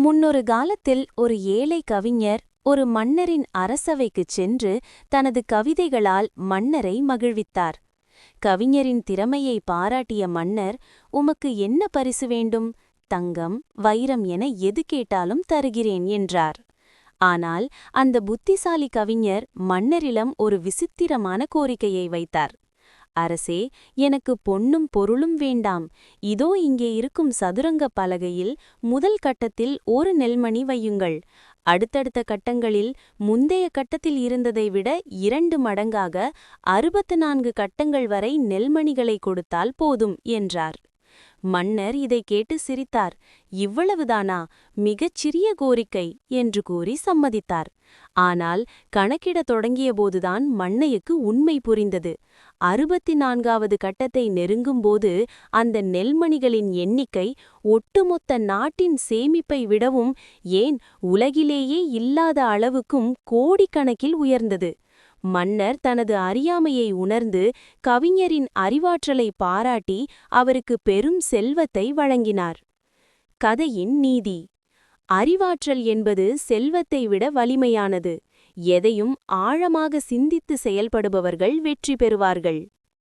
முன்னொரு காலத்தில் ஒரு ஏழை கவிஞர் ஒரு மன்னரின் அரசவைக்குச் சென்று தனது கவிதைகளால் மன்னரை மகிழ்வித்தார். கவிஞரின் திறமையை பாராட்டிய மன்னர், "உமக்கு என்ன பரிசு வேண்டும்? தங்கம், வைரம் என எது கேட்டாலும் தருகிறேன்" என்றார். ஆனால் அந்த புத்திசாலி கவிஞர் மன்னரிடம் ஒரு விசித்திரமான கோரிக்கையை வைத்தார். "அரசே, எனக்கு பொன்னும் பொருளும் வேண்டாம். இதோ இங்கே இருக்கும் சதுரங்க பலகையில் முதல் கட்டத்தில் ஒரு நெல்மணி வையுங்கள். அடுத்தடுத்த கட்டங்களில் முந்தைய கட்டத்தில் இருந்ததை விட 2 மடங்காக 64 கட்டங்கள் வரை நெல்மணிகளை கொடுத்தால் போதும்" என்றார். மன்னர் இதை கேட்டு சிரித்தார். "இவ்வளவுதானா? மிகச் சிறிய கோரிக்கை" என்று கூறி சம்மதித்தார். ஆனால் கணக்கிடத் தொடங்கியபோதுதான் மன்னையுக்கு உண்மை புரிந்தது. 64வது கட்டத்தை நெருங்கும்போது அந்த நெல்மணிகளின் எண்ணிக்கை ஒட்டுமொத்த நாட்டின் சேமிப்பை விடவும், ஏன் உலகிலேயே இல்லாத அளவுக்கும் கோடிக்கணக்கில் உயர்ந்தது. மன்னர் தனது அறியாமையை உணர்ந்து கவிஞரின் அறிவாற்றலை பாராட்டி அவருக்கு பெரும் செல்வத்தை வழங்கினார். கதையின் நீதி: அறிவாற்றல் என்பது செல்வத்தை விட வலிமையானது. எதையும் ஆழமாக சிந்தித்து செயல்படுபவர்கள் வெற்றி பெறுவார்கள்.